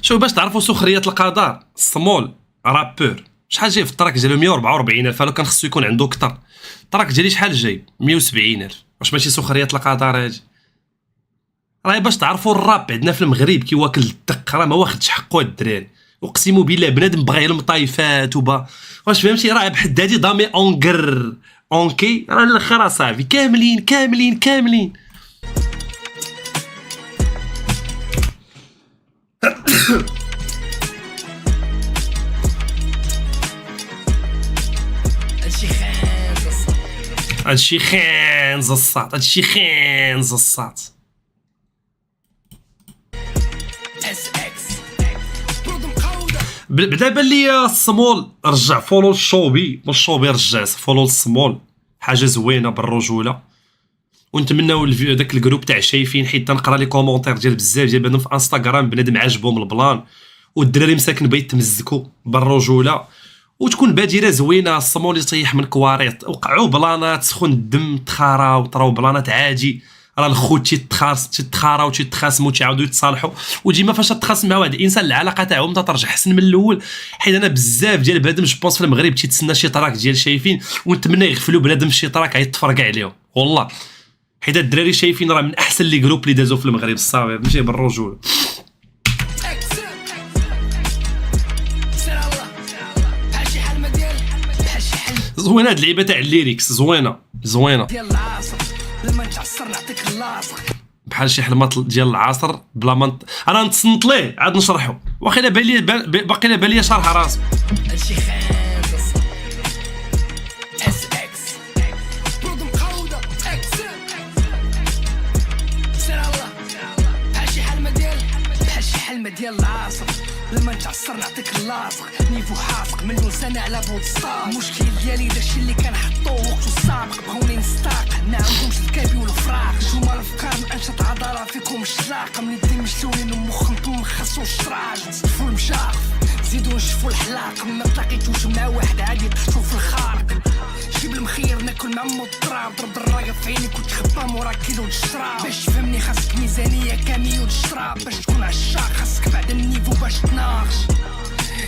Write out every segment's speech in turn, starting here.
شوف باش تعرفوا سخريه القدر، الصمول رابور شحال جاي في التراك ديالو 144,000. لو كان خصو يكون عنده اكثر. التراك ديالي شحال جاي 170,000. واش ماشي سخريه القدر هادي؟ راه باش تعرفوا الراب عندنا في المغرب كي واكل الدق، راه ما واخدش حقه هاد الدراري. اقسم بالله بنادم بغا يلم طايفات واش فهمتي؟ راه بحد هادي ضامي اونغر اونكي، راه الاخر صافي كاملين كاملين كاملين. هادشي خانز الصاط، هادشي خانز الصاط. بدا بان لي الصمول رجع فولو الشوبي والشوبي رجع فولو الصمول، حاجه زوينه بالرجوله. ونتمناو داك الجروب تاع شايفين، حيت تنقرا لي كومونتير ديال بزاف ديال بنادم في انستغرام بنادم عاجبهم البلان، والدراري مساكن بغا يتمزكوا بالرجوله وتكون بادره زوينه. الصمول يطيح من كواريط، وقعوا بلانات سخن الدم، تخاراو طراو بلانات عادي. راه الخوت تيتخاراو تيتخاصموا تيعاودوا يتصالحوا، وديما فاش تخاصم مع واحد الانسان العلاقه تاعهم ترجع احسن من الاول. حيت انا بزاف ديال بنادم جوبونس في المغرب تيتسنى شي تراك ديال شايفين، ونتمنى يغفلوا بنادم شي تراك يتفرق عليهم والله. حيت الدراري شايفين راه من احسن لي جروب اللي دازوا في المغرب الصاوي، ماشي بالرجوله. زوينه هاد اللعيبه تاع الليريكس، زوينه زوينه بحال شي حلمات ديال العصر بلا ما انا نتصنت ليه عاد نشرحو. واخا بان لي باقي لا بان لي شرح راسو. ديال العصر لما نتعصر نعطيك اللاصق، نيفو حاسق مليون سنه على بود ستار. المشكل ديالي داكشي اللي كنحطو وقتو السابق، بغوني نستاقل ما عندهمش الكابي والفراق. نتوما الافكار من انشط عضله فيكم الشلاقه، من يدي مشلولين ومخ مخصو الشراج. نصفو المشاخ زيدو نشوفو الحلاق، ما تلاقيتوش مع واحد عادي تحطو في الخارق. جيب المخير ناكل مع مو التراب، ضرب الرايه في عينيك وتخبى مورا كيلو الشراب. باش تفهمني خاصك ميزانيه كاميو الشراب، باش تكون عشاق خاصك بعد النيفو باش تناقش.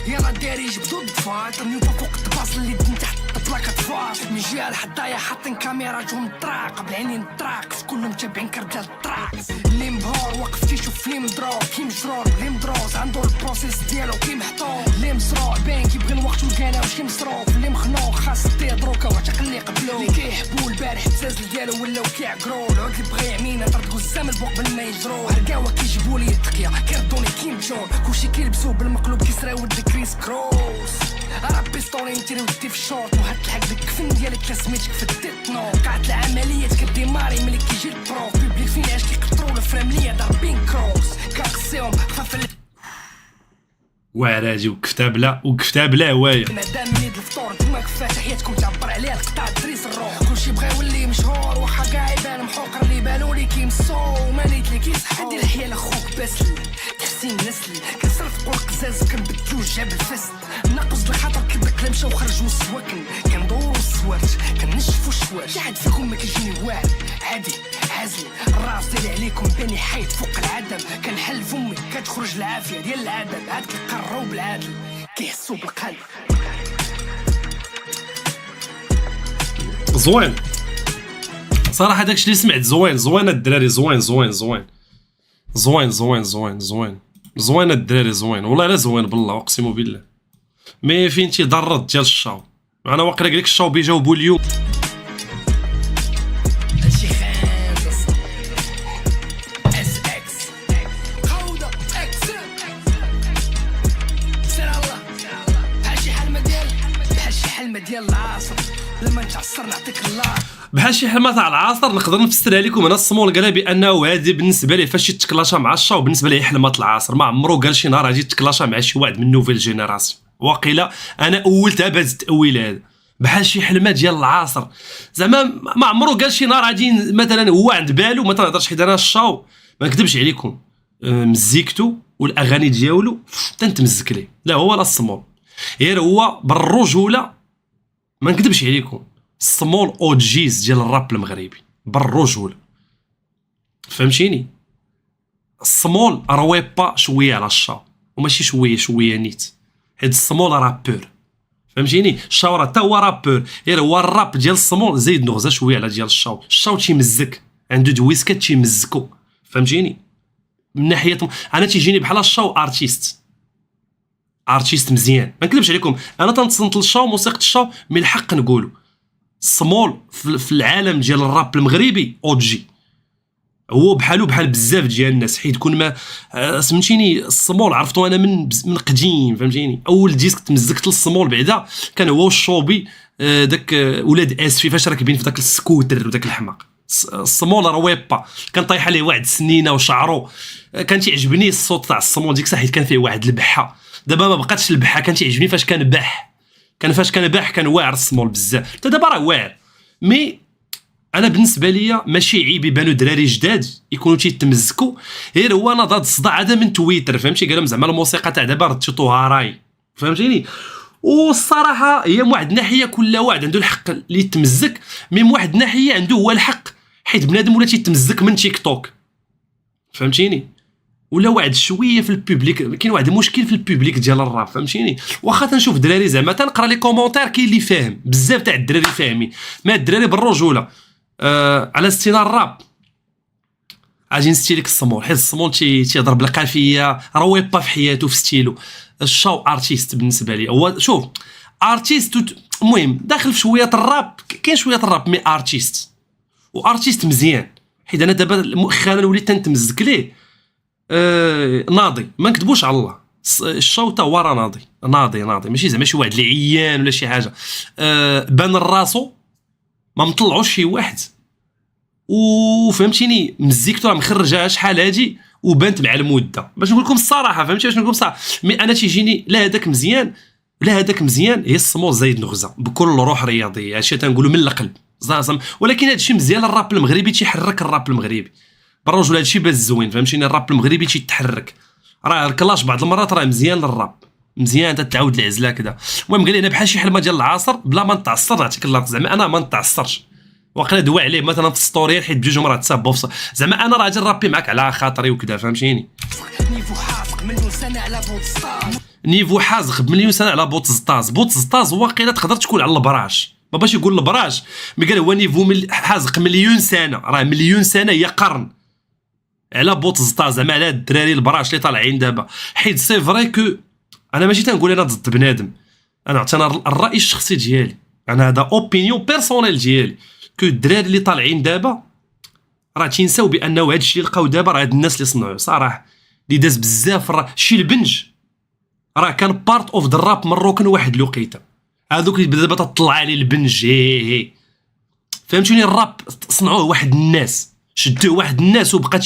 يلا داري جبدو الضفات النيفو فوق الطباص اللي من تحت البلاكه تفاص. من جهه الحدايا حاطين كاميرا جون طراق، بالعينين طراق كلهم متابعين كرجال الطراق. اللي مبهور واقف تيشوف فيلم درو كي مجرور، اللي مدروس عنده البروسيس ديالو كي محطوط. اللي مصروع باين كيبغي الوقت والكالا وشي مصروف، اللي مخنوق خاص دروكا وتقلي قبلو. اللي كيحبوا البارح التسلسل ديالو ولاو كيعقرو، العود اللي بغى يعمينا طردو الزمن البوق بل ما يجرو. هرقاوه كيجيبوا لي التقيه كيردوني كيم جون، كلشي كيلبسو بالمقلوب كيسراو ود كريس كروس. راه بيستولي نتيري ودي في الشورت، وهاد الحق ديك الكفن ديالك سميتك في التيتنو. قاعة العمليات كديماري ملي كيجي البروف، بيبليك فين عاش كيقطرو الفرامليه ضاربين كروس. كنقصيهم خفاف وعراجي وكفتا بلا هوايه. مادام من يد الفطور نتوما كفات حياتكم تعبر عليها القطاع دريس الروح. كلشي بغا يولي مشهور واخا كاع يبان محوقر، اللي بالو لي كيمسو مانيت لي كيصحو. دير الحياه لاخوك باسل تحسين نسلي، كنصرف قول قزاز وكنبدلو جاب الفست. ناقص الخاطر كدك لا مشاو خرجوا السواكن، كندورو السوارت كنشفو الشوارت. شحال فيكم ما كيجيني واعر عادي عازل، الراس ديالي عليكم باني حيد فوق العدم. كنحل فمي كتخرج العافيه ديال العدم، عاد كيقرروا بالعدل كيحسوا بالقلب. زوين صراحه داكشي اللي سمعت زوين الدراري، زوين الدراري زوين والله لا زوين بالله اقسم بالله. مي فين تيضرد ديال الشاو، انا واقيلا قال لك الشاو بيجاوبوا اليوم. ديال العصر لما نتعصر نعطيك الله. بحال شي حلمه تاع العصر نقدر نفسرها لكم انا. الصمول قالها بانه هذه بالنسبه ليه فاش يتكلاشا مع الشاو بالنسبه ليه حلمه العصر. ما عمرو قال شي نهار غادي يتكلاشا مع شي واحد من نوفيل جينيراسيون. واقيلا انا اولتها بهذا التاويل هذا بحال شي حلمه ديال العصر. زعما ما عمرو قال شي نهار غادي مثلا هو عند بالو ما تنهضرش. حيت انا الشاو ما نكذبش عليكم مزيكتو والاغاني ديالو تنتمزك ليه. لا هو لا الصمول غير هو بالرجوله ما نكذبش عليكم. الصمول اوجيز ديال الراب المغربي بالرجوله فهمتيني. الصمول رويبا شويه على الشاو وماشي شويه نيت، حيت السمول رابور فهمتيني. الشاو راه حتى هو رابور، غير هو الراب ديال السمول زايد نغزه شويه على ديال الشاو تيمزك، عنده دويسكات تيمزكو فهمتيني. من ناحيه انا تيجيني بحال الشاو ارتيست مزيان، ما نكذبش عليكم، انا تنتصنت للشاو موسيقى الشاو من الحق نقولوا السمول في العالم ديال الراب المغربي اوجي، هو بحال بزاف ديال الناس، حيت كون ما سمعتيني السمول عرفتو انا من قديم فهمتيني. اول ديسك تمزكت للسمول بعدا كان هو الشوبي، داك ولاد اسفي فاش راكبين في داك السكوتر وداك الحماق. السمول راه ويبا كان طايح عليه واحد السنينه وشعرو، كان تيعجبني الصوت تاع السمول ديك الساعه حيت كان فيه واحد البحه. دابا ما بقاتش البحه، كان تيعجبني فاش كان باح، كان واعر السمول بزاف، حتى دابا راه واعر. مي انا بالنسبه ليا ماشي عيب يبانوا دراري جداد يكونوا تيتمزكوا، غير هو نضاد الصداع هذا من تويتر فهمتي، قالوا زعما الموسيقى تاع دابا رديتوها راي فهمتيني. والصراحه هي من واحد الناحيه كل واحد عنده الحق اللي يتمزك، من واحد الناحيه عنده هو الحق حيت بنادم ولا تيتمزك من تيك توك فهمتيني، ولا واحد شويه في البوبليك، كاين واحد المشكل في البوبليك ديال الراب فهمتيني. واخا تنشوف دراري زعما تنقرا لي كومونتير كاين اللي فاهم بزاف تاع الدراري فاهمين، ما الدراري بالرجوله على ستيل الراب اجي نستيلك السمول، حيت السمول تيهضر بالقافيه، راه ويبا في حياته في ستيلو. الشاو ارتيست بالنسبه لي هو شوف ارتيست، المهم داخل في شويه الراب، كاين شويه الراب مي ارتيست، وارتيست مزيان. حيت انا دابا مؤخرا وليت تنتمزك ليه ناضي، ما نكذبوش على الله، الشاو تا هو راه ناضي ماشي زعما شي واحد اللي عيان ولا شي حاجه، بان راسو ما مطلعوش شي واحد، وفهمتيني مزيكتو راه مخرجها شحال هادي وبانت مع المده. باش نقول لكم الصراحه فهمتي، باش نقول لكم الصراحه، مي انا تيجيني لا هذاك مزيان لا هذاك مزيان، هي السمول زايد نغزه بكل روح رياضيه، هادشي تنقولوا من القلب زعما. ولكن هادشي مزيان، الراب المغربي تيحرك، الراب المغربي بالرجل هادشي باز زوين فهمتيني. الراب المغربي تيتحرك، راه الكلاش بعض المرات راه مزيان للراب، مزيان تتعاود العزله كذا. المهم قال لي بحال شي حلمه ديال العصر بلا ما نتعصر، نعطيك الله زعما انا ما نتعصرش، واقيلا دوا عليه مثلا في ستوري حيت بجوج مرات تصاب زعما انا راجل رابي معاك على خاطري وكذا فهمتيني. نيفو حافظ مليون سنه على بوتستاز، نيفو حازق بمليون سنه على بوتستاز واقيلا تقدر تكون على البراش، ما باش يقول البراش، مي قال هو نيفو حازق مليون سنه، راه مليون سنه هي قرن على بوتستاز، زعما على الدراري البراش اللي طالعين دابا. حيت سي فري كو انا ماشي تنقول انا ضد بنادم، انا عطينا الراي الشخصي ديالي، انا هذا اوبينيون بيرسونيل ديالي، كو الدراري اللي طالعين دابا راه تينساو بانه هذا الشيء اللي لقاو دابا راه هاد الناس اللي صنعوه صراحه، اللي داز بزاف شي البنج راه كان بارت اوف ذا راب مروكن واحد الوقيته، هذوك اللي دابا تطلع عليه البنج هي فهمتوني. الراب صنعوه واحد الناس، شدوه واحد الناس وبقى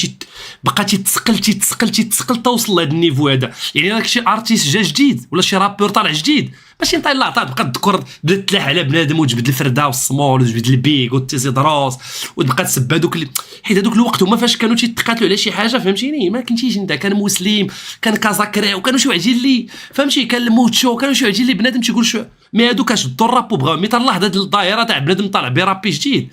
تيتسقل توصل لهذا النيفو هذا. يعني راك شي ارتيست جا جديد ولا شي رابور طالع جديد ماشي نطير لاطا تبقى تذكر بدا تلاح على بنادم وتجبد الفرده والسمول وتجبد البيك وتيزيدروس وتبقى تسب هذوك حيت هذوك الوقت هما فاش كانوا تيتقاتلوا على شي حاجه فهمتيني، ما كنتيش انت، كان مسلم كان كازاكري وكانوا شي واحدين اللي فهمتي، كان الموتشو كانوا شي واحدين اللي بنادم تيقول شو، مي هذوك شدوا الراب وبغاو مي طلع هاد الظاهره تاع بنادم طالع برابي جديد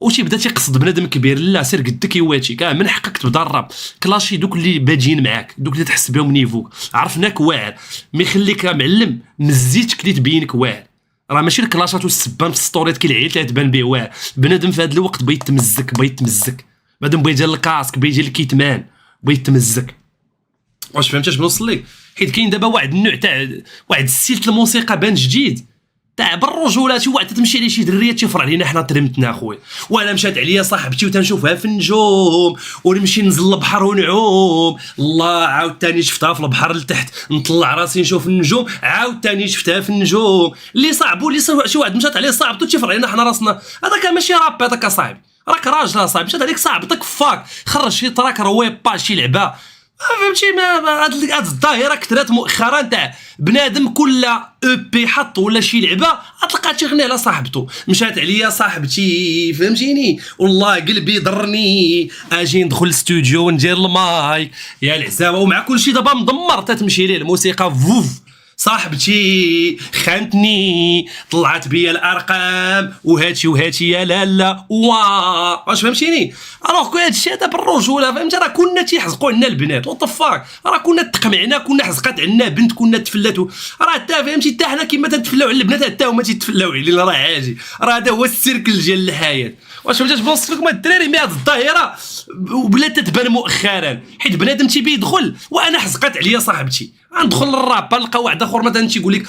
وشي بدا تيقصد بنادم كبير، لا سير قدك يواتي كاع من حقك تبدا الراب كلاشي دوك اللي بادين معاك، دوك اللي تحس بهم نيفو، عرفناك واعر مي خليك معلم مزيتك اللي تبينك واعر، راه ماشي الكلاشات والسبان في الستوريات كيلعيط اللي تبان به واعر. بنادم في هذا الوقت بغى يتمزك بنادم بغى يدير الكاسك، بغى يدير الكيتمان، بغى يتمزك. واش فهمتي اش بنوصل لك؟ حيت كاين دابا واحد النوع تاع واحد السيلت الموسيقى بان جديد تاع بالرجوله، شي واحد تمشي عليه شي دريه تيفرع علينا حنا ترمتنا اخويا، وانا مشات عليا صاحبتي وتنشوفها في النجوم ونمشي ننزل البحر ونعوم، الله عاوتاني شفتها في البحر لتحت نطلع راسي نشوف النجوم، عاوتاني شفتها في النجوم اللي صعبوا اللي شي واحد مشات عليه صاحبته تيفرع علينا حنا راسنا، هذاك ماشي راب، هذاك صاحبي راك راجل اصاحبي، مشات عليك صاحبتك فاك خرج شي تراك رويبا شي لعبه فهمتي. ما هاد الظاهره كثرات مؤخرا تاع بنادم كل او بي حط ولا شي لعبه تلقى تيغني على صاحبته، مشات عليا صاحبتي فهمتيني والله قلبي ضرني اجي ندخل الاستوديو وندير المايك يا العزاوه، ومع كل شيء دابا مدمر تتمشي ليه الموسيقى فوف صاحبتي خانتني طلعت بيا الارقام وهاتي يا لالا واش فهمتيني. الوغ كو هادشي هذا بالرجوله فهمتي، راه كنا تيحزقوا عندنا البنات وطفاك، راه كنا تقمعنا، كنا حزقات عندنا بنت، كنا تفلاتوا، راه حتى فهمتي حتى حنا كيما تنتفلاو على البنات حتى هما تيتفلاو علينا، راه عادي، راه هذا هو السيركل ديال الحياه. واش فهمتي بنص لكم الدراري؟ مي هاد الظاهره وبلات تتبان مؤخرا، حيت بنادم تيبي يدخل وانا حزقات عليا صاحبتي، غندخل للراب نلقى واحد اخر مثلا تيقول لك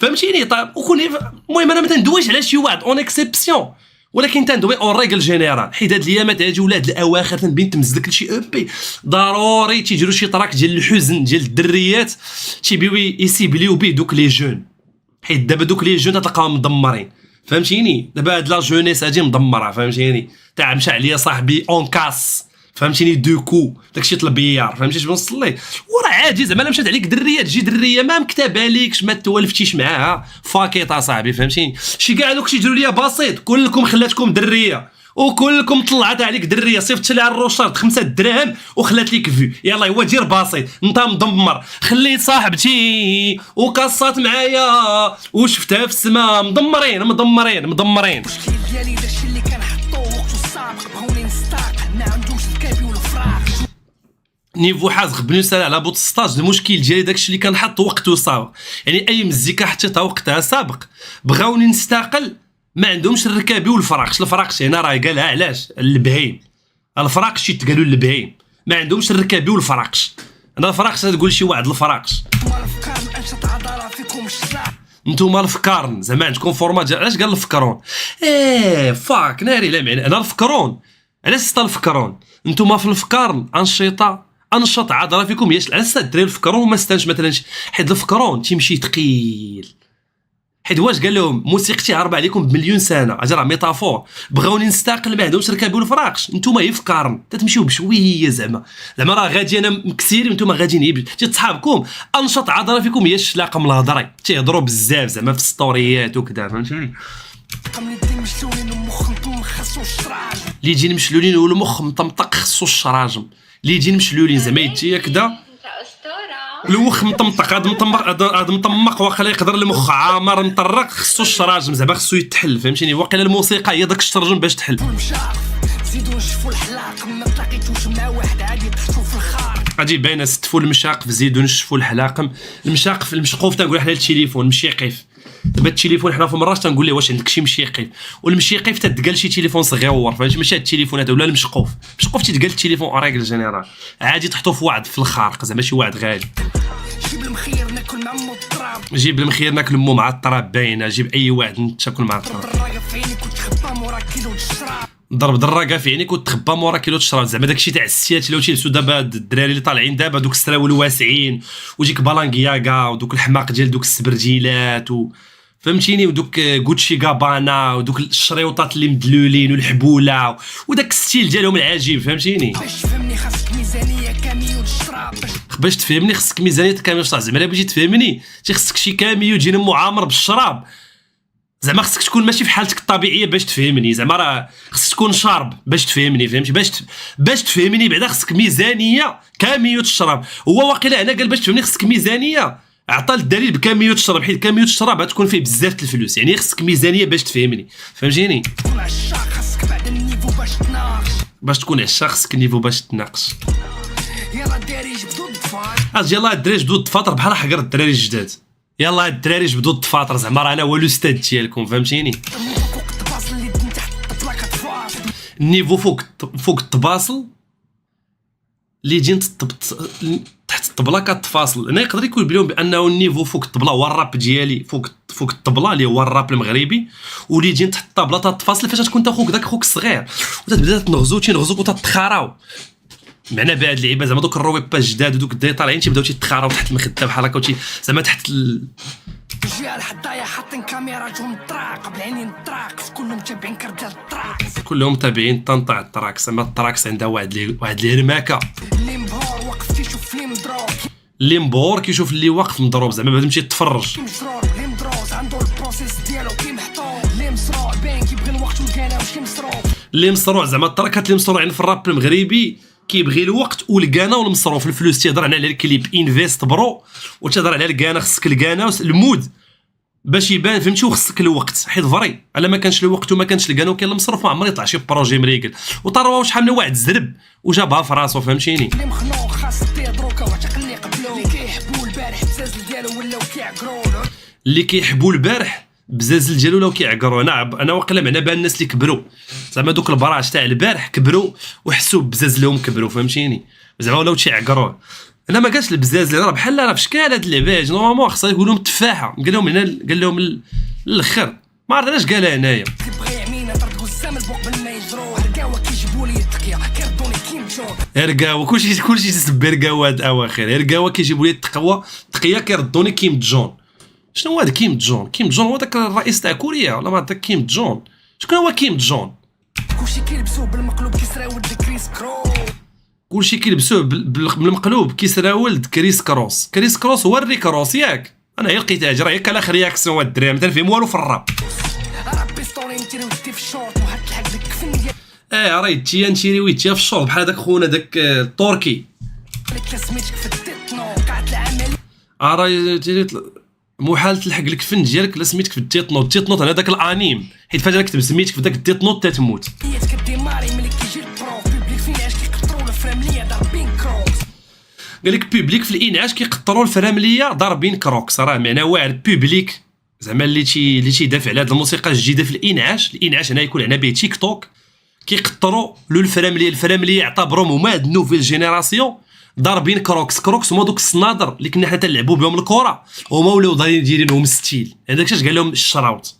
فهمتيني. طيب وكون المهم انا ما تندويش على شي واحد اون اكسبسيون، ولكن تندوي اون ريغل جينيرال، حيت هاد الايامات هادي ولاد الاواخر تنبين تمزك لشي او بي ضروري تيجروا شي طراك ديال الحزن ديال الدريات تيبيو يسيبليو بيه دوك لي جون، حيت دابا دوك لي جون تلقاهم مدمرين فهمتيني. دابا هاد لا جونيس هادي مدمره فهمتيني، تاع مشى عليا صاحبي اون كاس فهمتيني دوكو داكشي طلبيار فهمتي اش بنصلي، وراه عادي زعما مشات عليك دريه تجي دريه ما مكتبه ليكش ما توالفتيش معاها فاكيطه صاحبي فهمتيني. شي كاع دوك تيجروا ليا بسيط، كلكم خلاتكم دريه وكلكم طلعت عليك دريه، صيفط لها الروشارد 5 دراهم وخلات ليك فيو، يلا هو دير بسيط انت مدمر، خليت صاحبتي وقصات معايا وشفتها في السما، مدمرين. المشكل ديالي داكشي اللي كنحطو وقتو السابق، بغاوني نستاقل ما عندهمش الكابي والفراق. نيفو حازق بنو سالا على بوت ستاج. المشكل ديالي داكشي اللي كنحط وقته سابق، يعني اي مزيكا حطيتها وقتها سابق بغاوني نستقل ما عندهمش الركابي والفراقش. الفراقش هنا راه قالها علاش البهيم، الفراقش تيتقالوا البهيم، ما عندهمش الركابي والفراقش. انا الفراقش تقول شي واحد الفراقش ما الافكار انشط عضله فيكم الشراع، نتوما الفكارن زعما عندكم فورمات. علاش قال الفكرون؟ فاك ناري لا معنى. انا الفكرون علاش ستا الفكرون؟ نتوما في الفكارن انشط عضله فيكم ياش. علاش الدراري الفكرون وما ستانش مثلا حيت الفكرون تيمشي ثقيل، حيت واش قال لهم موسيقتي هرب عليكم بمليون سنه، اجي راه ميتافور، بغاوني نستقل ما عندهمش ركابي والفراقش. نتوما هي فكارن تتمشيو بشويه زعما راه غادي انا مكسيري نتوما غاديين صحابكم انشط عضله فيكم هي الشلاقه من الهضره، تيهضروا بزاف زعما في ستوريات وكذا فهمتيني. قمني دي مشلولين ومخ مطمخ خاصو الشراج، اللي يجيني مشلولين والمخ مطمطق خصو الشراجم، اللي يجيني مشلولين زعما يجي هكذا المخ مطمطق، هذا مطمق واقيلا يقدر المخ عامر مطرق خصو الشراجم زعما خصو يتحل فهمتيني. واقيلا الموسيقى هي داك الشرجم باش تحل. المشاعر زيدو نشوفو الحلاق، ما تلاقيتوش مع واحد عادي تشوف الخارق، غادي باينه ستفوا المشاقف زيدوا نشفوا الحلاقم. المشاقف المشقوف تنقول حنا التليفون مشيقيف. دابا التليفون حنا في مراش تنقول ليه واش عندك شي مشيقيف، والمشيقيف تتقال شي تليفون صغيور فهمتي، ماشي هاد التليفونات ولا المشقوف تيتقال التليفون اوريغل جينيرال عادي تحطو في واحد في الخارق زعما شي واحد غالي. جيب المخير ناكل مع مو التراب، جيب المخير ناكل مو مع التراب باينه، جيب اي واحد تاكل مع التراب. الرايه في عيني كنت خبا مورا كيلو الشراب، ضرب دراكه في عينيك وتخبى مورا كيلو الشراب زعما داكشي تاع السيات اللي تيلبسوا دابا الدراري اللي طالعين دابا دوك السراول الواسعين وديك بالانكياكا ودوك الحماق ديال دوك السبرجيلات فهمتيني، ودوك غوتشي غابانا ودوك الشريوطات اللي مدلولين والحبوله وداك الستيل ديالهم العجيب فهمتيني. باش تفهمني خاصك ميزانيه كاميو الشراب، باش تفهمني خصك ميزانيه كاميو الشراب زعما الا بغيتي تفهمني خصك شي كاميو تجينا معامر بالشراب، زعما خصك تكون ماشي في حالتك الطبيعيه باش تفهمني، زعما راه خصك تكون شارب باش تفهمني فهمتي. باش تفهمني بعدا خصك ميزانيه كاميو الشراب. هو واقيلا هنا قال باش تفهمني خصك ميزانيه، عطى الدليل بكاميو الشراب حيت كاميو الشراب غتكون فيه بزاف الفلوس، يعني خصك ميزانيه باش تفهمني فهمتيني. تكون عشاق خاصك بعد النيفو باش تناقش، باش تكون عشاق خصك النيفو باش تناقش. يلا الدراري جبدو الضفار، اجي يلاه الدراري جبدوا الضفاطر بحال حقر الدراري الجداد، يلاه الدراري جبدوا الضفاطر زعما راه انا هو الاستاذ ديالكم فهمتيني. فوق الطباصل اللي من تحت الطبله كتفاصل، النيفو فوق الطباصل اللي يجي تحت الطبله كتفاصل. انا يقدر يكون بليهم بانه النيفو فوق الطبله هو الراب ديالي فوق الطبله اللي هو الراب المغربي، واللي يجي تحت الطبله تتفاصل فاش تكون انت خوك داك خوك الصغير وتبدا تنغزوك وتتخراو. معنا بهاد اللعيبه زعما دوك الرويبا الجداد ودوك الدراري طالعين تيبداو تيتخراو تحت المخده بحال هكا زعما تحت جا الحدايا حاطين كاميرا جون طراق بالعينين الطراق كلهم تابعين كردال الطراق، كلهم تابعين تنطع التراكس. اما التراكس عندها واحد الرماكه. اللي مبهور وقف تيشوف لي مضروب، اللي مبور كيشوف اللي واقف مضروب زعما بدا يمشي يتفرج. مشرور اللي مدروس عنده البروسيس ديالو كي محطوط، اللي مسروع باين كيبغي الوقت والكلام شي مسروق، اللي مصروع زعما التراكات اللي مصروعين في الراب المغربي كيبغي الوقت والكانا والمصروف. الفلوس تيهضر على الكليب انفيست برو، وتهضر على الكانا، خصك الكانا المود باش يبان فهمتي، وخصك الوقت حيت فري الا ما كانش الوقت وما كانش الكانا وكاين المصروف ما عمري يطلع شي بروجي مريقل. وطروا شحال من واحد زرب وجابها في راسو فهمتيني. اللي مخنوق خاص تيهضروكا وتقلي قبلو، اللي كيحبوا البارح بزاز ديالو ولاو كيعقرو، اللي كيحبوا البارح بزازل ديالو ولاو كيعقروا. انا واقيلا معنا بان الناس اللي كبروا زعما دوك البراج تاع البارح كبروا وحسوا بزازلهم كبروا فهمتيني، زعما ولاو تيعقروا. انا ما قالش البزاز راه بحال راه في شكال هاد اللعبات نورمالمون خصها يقول لهم تفاحه، قال لهم هنا قال لهم الاخر ما عرفت علاش قالها هنايا. كيبغي يعمينا طرد قسام البوق قبل ما يجرو، رقاوه كيجيبوا لي التقيه كيردوني كيم جون، رقاوه كلشي تسب رقاوه هاد اواخر. رقاوه كيجيبوا لي تقيه كيردوني كيم جون. شنو هو هذا كيم جون؟ كيم جون هو داك الرئيس تاع كوريا ولا ما داك كيم جون؟ شكون هو كيم جون؟ كلشي كيلبسوه بالمقلوب كيسرا ولد كريس كرو، كلشي كيلبسوه بالمقلوب كيسرا ولد كريس كروس. كريس كروس هو الري كروس ياك؟ انا هي لقيتها جرا ياك الاخر رياكسيون هاد الدراري ما تنفهم والو في الراب. راه بيستولي نتيري ودي في الشورت وهاد الحق ديك الكفن ديال راه تيا نشيري ويتيا في الشورت بحال داك خونا داك التركي. لك سميتك في التيتنو قاعد العمل، راه محال تلحق الكفن ديالك لا سميتك في التيتنوت. التيتنوت على داك الانيم حيت فاش كتب سميتك في داك التيتنوت تتموت. هي كديماري ملي كيجي البروف بيبليك فين عاش كيقطروا الفرامليه ضاربين كروكس، قال لك بوبليك في الانعاش كيقطروا الفرامليه ضاربين كروكس. راه معناه واعر بوبليك زعما اللي تيدافع على هذه الموسيقى الجديده في الانعاش. الانعاش هنا يكون على به تيك توك كيقطروا له الفرامليه يعتبرهم هما هاد نوفيل جينيراسيون ضاربين كروكس. كروكس هما دوك الصنادر اللي كنا حنا تنلعبوا بهم الكره هما ولاو دايرينهم ستيل. هذاك اش قال لهم الشراوت.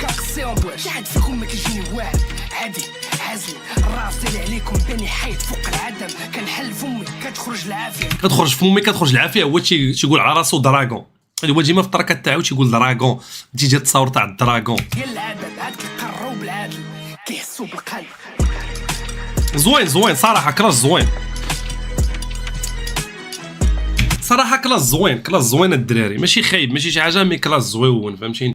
كاقسيهم واش حد فيكم ما كيجيني واعر عادي عازل الراس ديالي عليكم باني حيد فوق العدم، كنحل فمي كتخرج العافيه، كتخرج العافيه. هو تيقول على راسو دراغون، هو ديما في الطركات تاعو تيقول دراغون، تيجي التصاور تاع الدراغون. ديال العدد عاد كيقروا بالعدل كيحسوا بالقلب. زوين صراحه كلاس زوين صراحه كلاس زوين الدراري ماشي خايب ماشي شي حاجه مي كلاس زوين فهمتيني.